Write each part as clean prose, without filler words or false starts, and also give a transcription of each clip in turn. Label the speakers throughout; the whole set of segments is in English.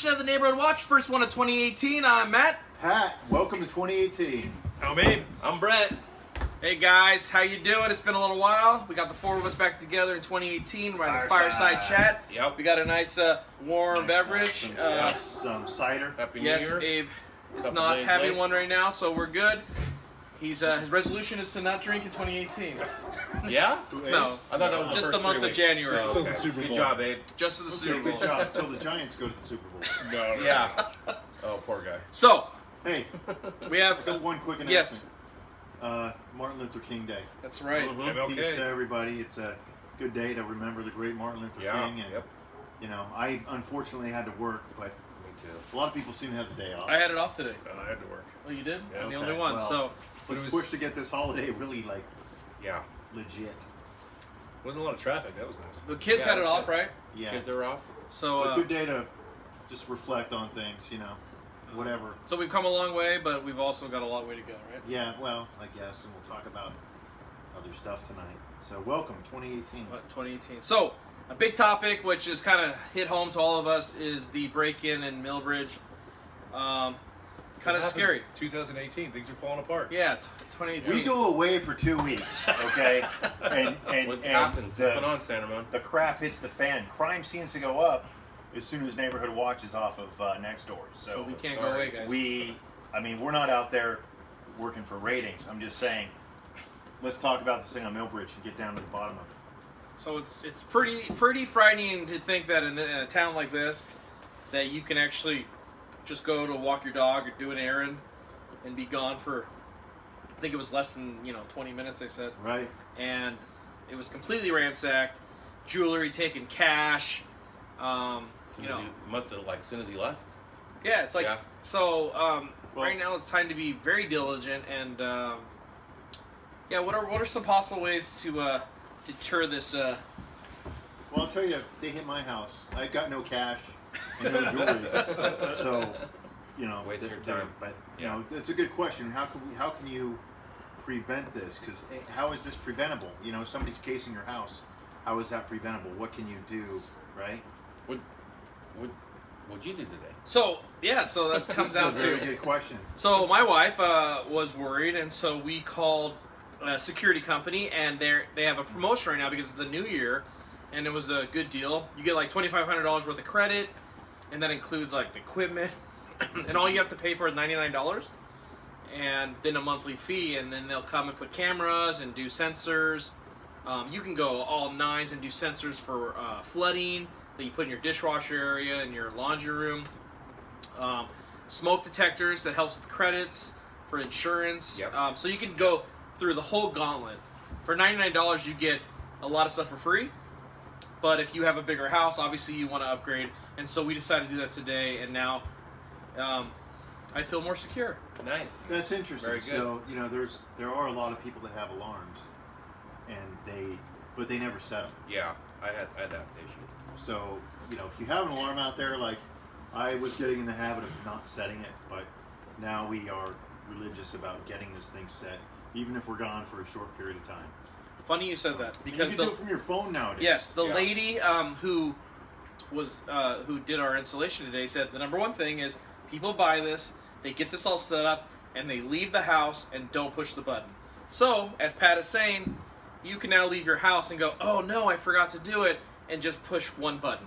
Speaker 1: edition of the Neighborhood Watch, first one of 2018. I'm Matt.
Speaker 2: Pat, welcome to 2018.
Speaker 3: I'm Abe.
Speaker 4: I'm Brett.
Speaker 1: Hey guys, how you doing? It's been a little while. We got the four of us back together in 2018. We're at the Fireside Chat.
Speaker 4: Yep.
Speaker 1: We got a nice warm beverage.
Speaker 2: Some cider.
Speaker 4: Happy New
Speaker 1: Yes,
Speaker 4: Year.
Speaker 1: Abe is
Speaker 4: Couple
Speaker 1: not
Speaker 4: days
Speaker 1: having
Speaker 4: late.
Speaker 1: one right now, so we're good. His resolution is to not drink in 2018.
Speaker 4: Yeah?
Speaker 1: No,
Speaker 4: I thought that was
Speaker 1: just
Speaker 4: the
Speaker 1: the
Speaker 4: first
Speaker 1: month
Speaker 4: 3
Speaker 1: of
Speaker 4: weeks.
Speaker 1: January.
Speaker 4: Oh,
Speaker 3: Till
Speaker 4: okay.
Speaker 3: the Super
Speaker 4: Good
Speaker 3: Bowl.
Speaker 4: job, Abe.
Speaker 1: Just to the
Speaker 2: Okay,
Speaker 1: Super
Speaker 2: good
Speaker 1: Bowl.
Speaker 2: job. Till the Giants go to the Super Bowl.
Speaker 3: No.
Speaker 4: Yeah. Oh, poor guy.
Speaker 1: So
Speaker 2: Hey,
Speaker 1: we have.
Speaker 2: got one quick announcement.
Speaker 1: Yes,
Speaker 2: Martin Luther King Day.
Speaker 1: that's right.
Speaker 4: Mhm.
Speaker 2: Peace to everybody. It's a good day to remember the great Martin Luther
Speaker 4: Yeah.
Speaker 2: King. And,
Speaker 4: Yep.
Speaker 2: you know, I unfortunately had to work, but
Speaker 4: Me too.
Speaker 2: a lot of people seem to have the day off.
Speaker 1: I had it off today.
Speaker 3: I had to work.
Speaker 1: Oh, you did?
Speaker 3: Yeah.
Speaker 1: I'm the
Speaker 2: Okay,
Speaker 1: only one.
Speaker 2: well.
Speaker 1: So
Speaker 3: But it
Speaker 2: Let's
Speaker 3: was
Speaker 2: push to get this holiday really, like,
Speaker 4: Yeah.
Speaker 2: legit.
Speaker 3: wasn't a lot of traffic. That was nice.
Speaker 1: the kids
Speaker 4: Yeah,
Speaker 1: had it off, right?
Speaker 2: Yeah.
Speaker 4: Kids are off.
Speaker 1: So
Speaker 2: a good day to just reflect on things, you know, whatever.
Speaker 1: so we've come a long way, but we've also got a long way to go, right?
Speaker 2: Yeah, well, I guess, and we'll talk about other stuff tonight. So, welcome, 2018.
Speaker 1: What, 2018. So a big topic, which is kind of hit home to all of us, is the break-in in Millbridge. Kind of
Speaker 3: What
Speaker 1: scary.
Speaker 3: happened? 2018. Things are falling apart.
Speaker 1: Yeah, 2018.
Speaker 2: We go away for 2 weeks, okay? and
Speaker 4: What happens? What's going
Speaker 2: the,
Speaker 4: on, Santa Ramon?
Speaker 2: the crap hits the fan. Crime seems to go up as soon as Neighborhood Watch is off of next door.
Speaker 1: So we can't go
Speaker 4: sorry.
Speaker 1: away, guys.
Speaker 2: We're not out there working for ratings. I'm just saying, let's talk about this thing on Millbridge and get down to the bottom of it.
Speaker 1: So it's pretty frightening to think that in a town like this, that you can actually just go to walk your dog or do an errand and be gone for, I think it was less than 20 minutes. They said,
Speaker 2: Right?
Speaker 1: and it was completely ransacked, jewelry taken, cash.
Speaker 4: Soon as he must have, like, as soon as he left.
Speaker 1: Yeah, it's like
Speaker 4: Yeah.
Speaker 1: so.
Speaker 2: Well-
Speaker 1: Right now, it's time to be very diligent and yeah. What are some possible ways to deter this?
Speaker 2: Well, I'll tell you, they hit my house. I got no cash and no jewelry. So, you know,
Speaker 4: Waste your
Speaker 2: they're-
Speaker 4: time.
Speaker 2: But you
Speaker 4: Yeah.
Speaker 2: know, it's a good question. How can you prevent this? Because how is this preventable? You know, somebody's casing your house. How is that preventable? What can you do? Right?
Speaker 4: What'd you do today?
Speaker 1: So yeah, so that comes down
Speaker 2: That's a very
Speaker 1: to.
Speaker 2: good question.
Speaker 1: So my wife was worried, and so we called a security company, and they have a promotion right now because it's the new year, and it was a good deal. You get like $2,500 worth of credit, and that includes like the equipment, and all you have to pay for is $99, and then a monthly fee, and then they'll come and put cameras and do sensors. You can go all nines and do sensors for flooding that you put in your dishwasher area and your laundry room. Smoke detectors that helps with credits for insurance.
Speaker 4: Yep.
Speaker 1: So you can go through the whole gauntlet. For $99, you get a lot of stuff for free. But if you have a bigger house, obviously you want to upgrade. And so we decided to do that today, and now I feel more secure.
Speaker 4: Nice.
Speaker 2: That's interesting.
Speaker 4: Very good.
Speaker 2: So you know, there are a lot of people that have alarms, but they never set them.
Speaker 4: Yeah, I had that issue.
Speaker 2: So, you know, if you have an alarm out there, like I was getting in the habit of not setting it, but now we are religious about getting this thing set, even if we're gone for a short period of time.
Speaker 1: Funny you said that
Speaker 2: And
Speaker 1: because
Speaker 2: you can do it from your phone nowadays.
Speaker 1: yes, the
Speaker 4: Yeah.
Speaker 1: lady who did our installation today said the number one thing is people buy this, they get this all set up, and they leave the house and don't push the button. So, as Pat is saying, you can now leave your house and go, oh no, I forgot to do it, and just push one button.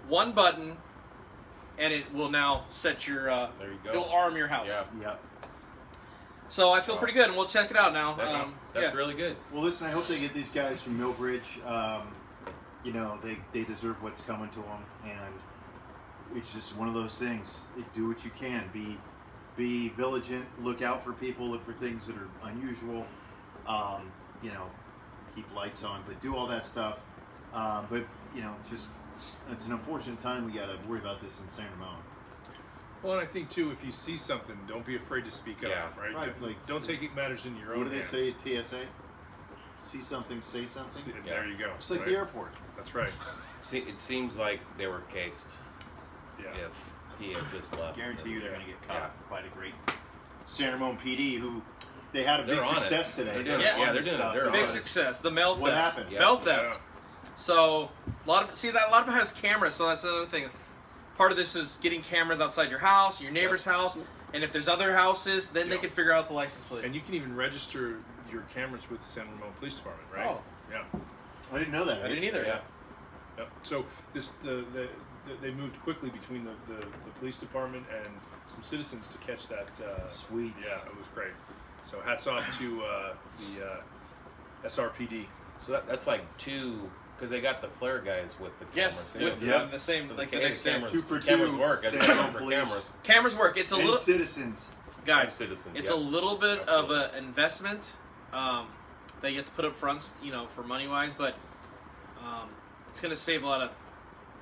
Speaker 1: One button, and it will now set your,
Speaker 4: There you go.
Speaker 1: it'll arm your house.
Speaker 4: Yeah.
Speaker 2: Yep.
Speaker 1: So I feel pretty good, and we'll check it out now.
Speaker 4: That's
Speaker 1: yeah.
Speaker 4: really good.
Speaker 2: Well, listen, I hope they get these guys from Millbridge. You know, they deserve what's coming to them, and it's just one of those things. Do what you can. Be vigilant. Look out for people. Look for things that are unusual. You know, keep lights on, but do all that stuff. But you know, just it's an unfortunate time. We got to worry about this in San Ramon.
Speaker 3: Well, and I think too, if you see something, don't be afraid to speak up.
Speaker 4: Yeah.
Speaker 3: Right.
Speaker 2: Right, like-
Speaker 3: don't take matters into your own.
Speaker 2: What do they
Speaker 3: hands.
Speaker 2: say at TSA? See something, say something.
Speaker 3: See-
Speaker 4: Yeah.
Speaker 3: There you go.
Speaker 2: It's like
Speaker 3: right?
Speaker 2: the airport.
Speaker 3: That's right.
Speaker 4: It seems like they were cased
Speaker 3: Yeah.
Speaker 4: if he had just left.
Speaker 2: Guarantee you they're going to get caught.
Speaker 4: Yeah.
Speaker 2: Quite a great San Ramon PD who they had a big
Speaker 4: They're on it.
Speaker 2: success today.
Speaker 4: They're doing
Speaker 1: it. Yeah,
Speaker 2: on
Speaker 4: they're
Speaker 2: this
Speaker 4: doing it.
Speaker 2: stuff.
Speaker 4: They're
Speaker 1: Big
Speaker 4: on it.
Speaker 1: success. The mail theft.
Speaker 2: What happened?
Speaker 4: Yeah.
Speaker 1: Mail theft. So a lot of it has cameras, so that's another thing. part of this is getting cameras outside your house, your neighbor's house, and if there's other houses, then they
Speaker 3: Yeah.
Speaker 1: can figure out the license plate.
Speaker 3: And you can even register your cameras with the San Ramon Police Department, right?
Speaker 1: Oh.
Speaker 3: Yeah.
Speaker 2: I didn't know that.
Speaker 1: I didn't either.
Speaker 4: Yeah.
Speaker 3: Yep. So they moved quickly between the police department and some citizens to catch that.
Speaker 2: Sweet.
Speaker 3: Yeah, it was great. So hats off to the SRPD.
Speaker 4: So that's like two, because they got the flare guys with the
Speaker 1: Yes,
Speaker 4: cameras.
Speaker 1: with
Speaker 2: Yeah.
Speaker 1: the same,
Speaker 4: So
Speaker 1: like
Speaker 4: the
Speaker 1: the next day.
Speaker 4: cameras,
Speaker 2: 2 for
Speaker 4: cameras
Speaker 2: 2,
Speaker 4: work. It's
Speaker 2: San Ramon
Speaker 4: for
Speaker 2: Police.
Speaker 4: cameras.
Speaker 1: Cameras work. It's a
Speaker 2: And
Speaker 1: little,
Speaker 2: citizens.
Speaker 1: guys.
Speaker 4: Citizens.
Speaker 1: It's
Speaker 4: yeah.
Speaker 1: a little bit
Speaker 4: Absolutely.
Speaker 1: of an investment that you have to put up front, for money wise, but it's going to save a lot of,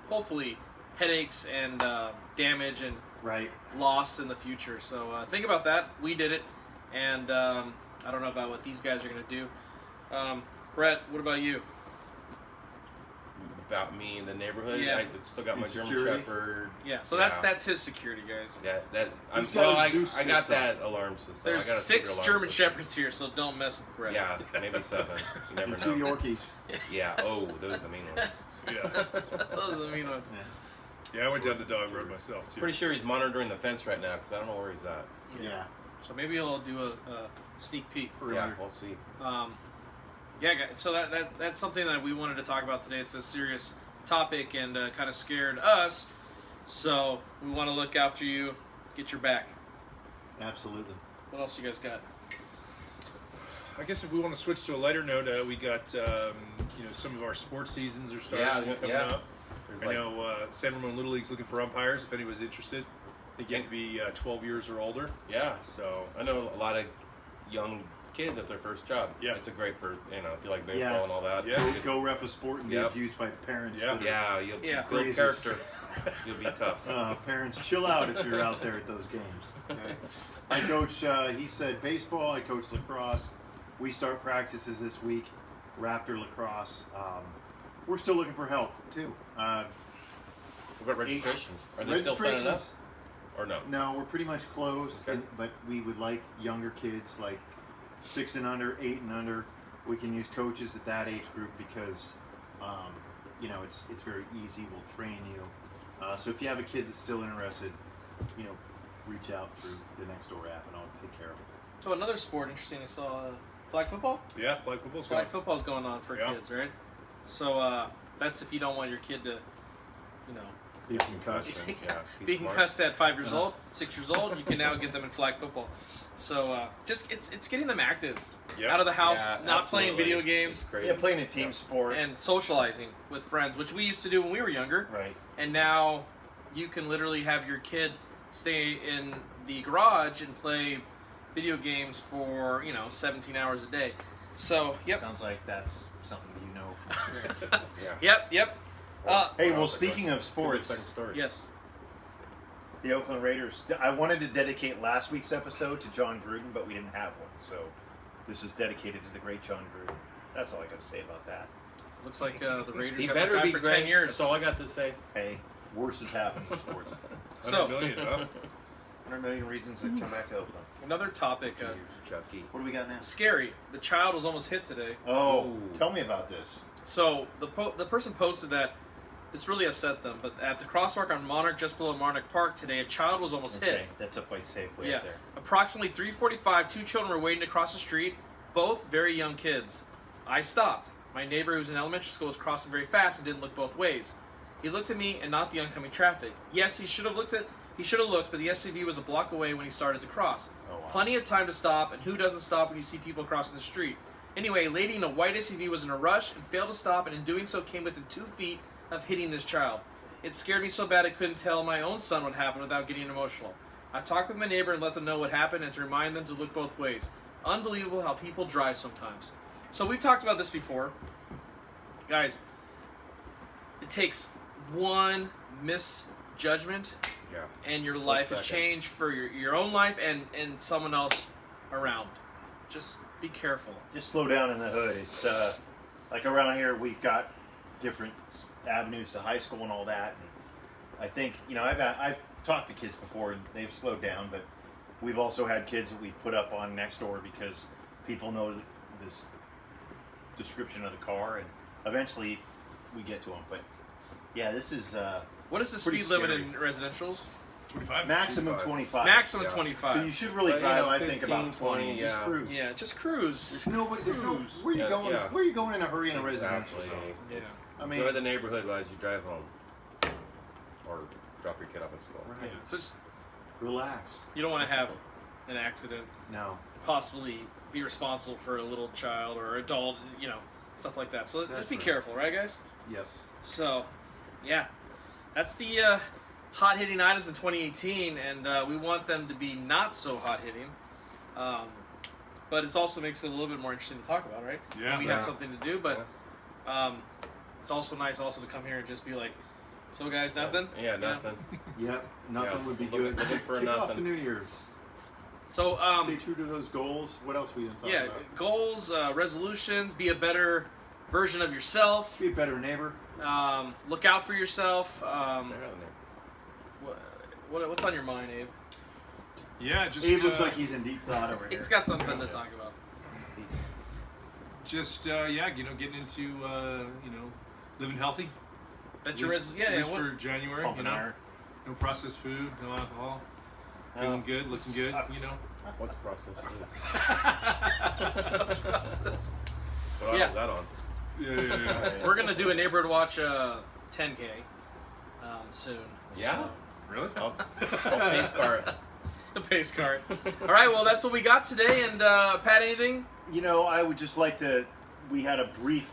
Speaker 1: hopefully, headaches and damage and
Speaker 2: Right.
Speaker 1: loss in the future. So think about that. We did it, and I don't know about what these guys are going to do. Brett, what about you?
Speaker 4: About me in the neighborhood.
Speaker 1: Yeah.
Speaker 4: I still got my
Speaker 2: And
Speaker 4: German
Speaker 2: security.
Speaker 4: Shepherd.
Speaker 1: Yeah, so
Speaker 4: Yeah.
Speaker 1: that's his security, guys.
Speaker 4: Yeah,
Speaker 2: He's got a Zeus
Speaker 4: I got
Speaker 2: system.
Speaker 4: that alarm system.
Speaker 1: There's
Speaker 4: I got a
Speaker 1: 6
Speaker 4: secret alarm
Speaker 1: German
Speaker 4: system.
Speaker 1: Shepherds here, so don't mess with Brett.
Speaker 4: Yeah, maybe 7. You never
Speaker 2: And 2
Speaker 4: know.
Speaker 2: Yorkies.
Speaker 4: Yeah. Oh, those are the mean ones.
Speaker 3: Yeah.
Speaker 1: Those are the mean ones.
Speaker 3: Yeah, I went down the dog road myself too.
Speaker 4: Pretty sure he's monitoring the fence right now because I don't know where he's at.
Speaker 2: Yeah.
Speaker 1: So maybe he'll do a sneak peek.
Speaker 4: Yeah, we'll see.
Speaker 1: Yeah, guys, so that's something that we wanted to talk about today. It's a serious topic and kind of scared us. So we want to look after you, get your back.
Speaker 2: Absolutely.
Speaker 1: What else you guys got?
Speaker 3: I guess if we want to switch to a lighter note, we got some of our sports seasons are starting coming up.
Speaker 4: There's
Speaker 3: I know San Ramon Little League's looking for umpires. If anyone's interested, they get to be 12 years or older.
Speaker 4: Yeah.
Speaker 3: So
Speaker 4: I know a lot of young kids at their first job.
Speaker 3: Yeah.
Speaker 4: It's a great for if you like baseball
Speaker 2: Yeah.
Speaker 4: and all that.
Speaker 3: Yeah.
Speaker 2: Go ref a sport and
Speaker 4: Yep.
Speaker 2: be abused by parents.
Speaker 3: Yeah.
Speaker 2: that are-
Speaker 4: Yeah, you'll
Speaker 1: Yeah.
Speaker 4: build
Speaker 2: Crazy.
Speaker 4: character. You'll be tough.
Speaker 2: Parents, chill out if you're out there at those games. Okay? I coach, he said baseball, I coach lacrosse. We start practices this week, Raptor lacrosse. We're still looking for help, too.
Speaker 4: What about registrations? Are they still signing up?
Speaker 2: Registrations,
Speaker 4: Or no?
Speaker 2: no, we're pretty much closed,
Speaker 4: Okay.
Speaker 2: but we would like younger kids, like 6 and under, 8 and under. We can use coaches at that age group because, it's very easy. We'll train you. So if you have a kid that's still interested, reach out through the Nextdoor app and I'll take care of it.
Speaker 1: So another sport interesting. I saw flag football.
Speaker 3: yeah, flag football's
Speaker 1: Flag
Speaker 3: going.
Speaker 1: football's going on for
Speaker 3: Yeah.
Speaker 1: kids, right? So that's if you don't want your kid to,
Speaker 2: Be concussed.
Speaker 4: Yeah.
Speaker 1: be
Speaker 4: smart.
Speaker 1: concussed at 5 years old, 6 years old. You can now get them in flag football. So just it's getting them active,
Speaker 3: Yeah.
Speaker 1: out of the house,
Speaker 4: Yeah,
Speaker 1: not playing
Speaker 4: absolutely.
Speaker 1: video games,
Speaker 4: It's crazy.
Speaker 2: Yeah, playing a team sport.
Speaker 1: and socializing with friends, which we used to do when we were younger.
Speaker 2: Right.
Speaker 1: And now you can literally have your kid stay in the garage and play video games for 17 hours a day. So yep,
Speaker 2: Sounds like that's something you know from experience.
Speaker 4: Yeah.
Speaker 1: yep.
Speaker 2: Hey, well, speaking of sports,
Speaker 4: Second story.
Speaker 1: Yes.
Speaker 2: the Oakland Raiders. I wanted to dedicate last week's episode to John Gruden, but we didn't have one. So this is dedicated to the great John Gruden. That's all I got to say about that.
Speaker 1: Looks like the Raiders
Speaker 4: He
Speaker 1: have
Speaker 4: better
Speaker 1: been
Speaker 4: be
Speaker 1: for
Speaker 4: great.
Speaker 1: 10 years.
Speaker 4: That's all I got to say.
Speaker 2: Hey, worse has happened in sports.
Speaker 3: 100
Speaker 1: So
Speaker 3: million, huh?
Speaker 2: 100 million reasons to come back to Oakland.
Speaker 1: another topic.
Speaker 4: Chucky.
Speaker 2: What do we got now?
Speaker 1: Scary. The child was almost hit today.
Speaker 2: Oh,
Speaker 4: Ooh.
Speaker 2: tell me about this.
Speaker 1: So the person posted that this really upset them. But at the crosswalk on Monarch, just below Monarch Park today, a child was almost hit.
Speaker 2: Okay, that's up by Safeway
Speaker 1: Yeah.
Speaker 2: up there.
Speaker 1: Approximately 3:45, 2 children were waiting to cross the street, both very young kids. I stopped. My neighbor, who's in elementary school, was crossing very fast and didn't look both ways. He looked at me and not the oncoming traffic. Yes, he should have looked, but the SUV was a block away when he started to cross.
Speaker 2: Oh, wow.
Speaker 1: Plenty of time to stop, and who doesn't stop when you see people crossing the street? Anyway, a lady in a white SUV was in a rush and failed to stop, and in doing so came within 2 feet of hitting this child. It scared me so bad I couldn't tell my own son what happened without getting emotional. I talked with my neighbor and let them know what happened and to remind them to look both ways. Unbelievable how people drive sometimes. So we've talked about this before. Guys, it takes one misjudgment
Speaker 4: Yeah.
Speaker 1: and your
Speaker 4: Split
Speaker 1: life has
Speaker 4: second.
Speaker 1: changed for your own life and someone else around. Just be careful.
Speaker 2: Just slow down in the hood. It's like around here we've got different avenues to high school and all that. And I think I've talked to kids before and they've slowed down, but we've also had kids that we put up on Nextdoor because people know this description of the car, and eventually we get to them. But yeah, this is
Speaker 1: What is the
Speaker 2: Pretty
Speaker 1: speed limit
Speaker 2: scary.
Speaker 1: in residentials?
Speaker 3: 25.
Speaker 2: Maximum 25.
Speaker 1: Maximum
Speaker 4: Yeah.
Speaker 1: 25.
Speaker 2: So you should really
Speaker 4: But, you
Speaker 2: drive,
Speaker 4: know,
Speaker 2: I think,
Speaker 4: 15,
Speaker 2: about 20 and just
Speaker 4: 20,
Speaker 2: cruise.
Speaker 1: Yeah, just cruise.
Speaker 2: There's nobody. There's no.
Speaker 1: Cruise.
Speaker 2: Where are you
Speaker 4: Yeah,
Speaker 2: going?
Speaker 4: yeah.
Speaker 2: Where are you going in a hurry in a residential
Speaker 4: Exactly.
Speaker 2: zone?
Speaker 1: Yeah.
Speaker 4: It's-
Speaker 2: I mean-
Speaker 4: enjoy the neighborhood as you drive home, or drop your kid off at school.
Speaker 2: Right.
Speaker 1: So just,
Speaker 2: Relax.
Speaker 1: you don't want to have an accident,
Speaker 2: No.
Speaker 1: possibly be responsible for a little child or adult, you know, stuff like that. So
Speaker 2: That's
Speaker 1: just be
Speaker 2: right.
Speaker 1: careful, right, guys?
Speaker 2: Yep.
Speaker 1: So, yeah, that's the hot hitting items in 2018, and we want them to be not so hot hitting. But it also makes it a little bit more interesting to talk about, right?
Speaker 3: Yeah.
Speaker 1: When we
Speaker 4: Yeah.
Speaker 1: have something to do, but it's also nice also to come here and just be like, so guys, nothing?
Speaker 4: Yeah,
Speaker 1: You know?
Speaker 4: nothing.
Speaker 2: Yep. Nothing
Speaker 4: Yeah.
Speaker 2: would be
Speaker 4: Looking-
Speaker 2: good.
Speaker 4: looking for
Speaker 2: Kick off
Speaker 4: nothing.
Speaker 2: the new year.
Speaker 1: So,
Speaker 2: Stay true to those goals. What else we didn't talk
Speaker 1: yeah,
Speaker 2: about?
Speaker 1: goals, resolutions, be a better version of yourself.
Speaker 2: Be a better neighbor.
Speaker 1: Look out for yourself.
Speaker 4: Say another name.
Speaker 1: What's on your mind, Abe?
Speaker 3: Yeah, just
Speaker 2: Abe looks like he's in deep thought over here.
Speaker 1: He's got something to talk about.
Speaker 3: just yeah, you know, getting into you know, living healthy.
Speaker 1: That's
Speaker 3: At
Speaker 1: your
Speaker 3: least,
Speaker 1: yeah.
Speaker 3: at least
Speaker 1: What,
Speaker 3: for January.
Speaker 2: Pumping
Speaker 3: You know,
Speaker 2: iron.
Speaker 3: no processed food, no alcohol.
Speaker 2: Oh,
Speaker 3: Feeling good, looking good.
Speaker 2: sucks.
Speaker 3: You know.
Speaker 4: What's processed food?
Speaker 1: Yeah.
Speaker 4: What aisle is that on?
Speaker 3: Yeah.
Speaker 1: we're gonna do a neighborhood watch 10K soon.
Speaker 4: Yeah?
Speaker 3: Really?
Speaker 4: I'll pace car it.
Speaker 1: The pace cart. All right. Well, that's what we got today. And Pat, anything?
Speaker 2: You know, I would just like to. We had a brief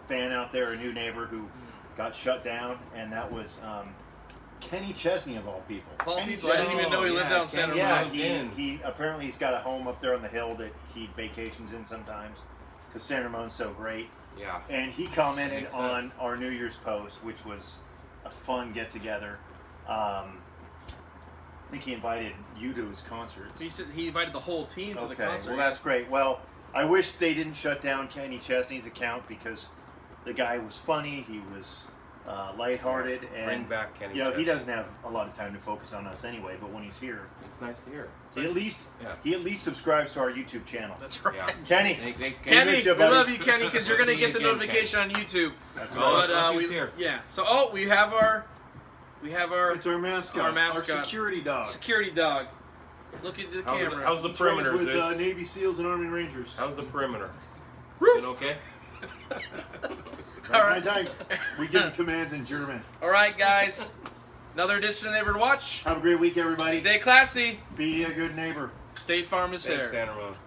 Speaker 2: fan out there, a new neighbor who got shut down, and that was Kenny Chesney of all people.
Speaker 1: Of all
Speaker 2: Kenny
Speaker 1: people, I didn't even know he lived out in
Speaker 4: Kenny,
Speaker 1: Santa
Speaker 2: Yeah,
Speaker 1: Rosa.
Speaker 2: he apparently he's got a home up there on the hill that he vacations in sometimes because San Ramon's so great.
Speaker 4: Yeah.
Speaker 2: And he commented
Speaker 4: Makes
Speaker 2: on
Speaker 4: sense.
Speaker 2: our New Year's post, which was a fun get together. I think he invited you to his concert.
Speaker 1: He said he invited the whole team to the concert.
Speaker 2: Well, that's great. Well, I wish they didn't shut down Kenny Chesney's account because the guy was funny. He was lighthearted, and
Speaker 4: Bring back Kenny.
Speaker 2: you know he
Speaker 4: Chesney.
Speaker 2: doesn't have a lot of time to focus on us anyway. But when he's here,
Speaker 4: It's nice to hear.
Speaker 2: he at least subscribes to our YouTube channel.
Speaker 1: That's right.
Speaker 4: Yeah.
Speaker 2: Kenny,
Speaker 4: Thanks,
Speaker 1: Kenny,
Speaker 2: miss you,
Speaker 1: we
Speaker 2: buddy.
Speaker 1: love you, Kenny, because you're
Speaker 4: We'll
Speaker 1: gonna
Speaker 4: see
Speaker 1: get
Speaker 4: you
Speaker 1: the
Speaker 4: again,
Speaker 1: notification on YouTube.
Speaker 2: that's
Speaker 4: Oh,
Speaker 2: right.
Speaker 1: But
Speaker 4: look who's here.
Speaker 1: yeah. So we have our
Speaker 2: It's our mascot.
Speaker 1: Our mascot.
Speaker 2: security dog.
Speaker 1: security dog. Look at the camera.
Speaker 4: How's the
Speaker 2: He trains
Speaker 4: perimeter?
Speaker 2: with
Speaker 4: Zeus?
Speaker 2: Navy SEAls and Army Rangers.
Speaker 4: How's the perimeter?
Speaker 1: Roof.
Speaker 4: Is it okay?
Speaker 1: All right.
Speaker 2: Time. We give him commands in German.
Speaker 1: All right, guys. Another edition of Neighborhood Watch.
Speaker 2: Have a great week, everybody.
Speaker 1: Stay classy.
Speaker 2: Be a good neighbor.
Speaker 1: State Farm is
Speaker 4: Thanks,
Speaker 1: here.
Speaker 4: Santa Rosa.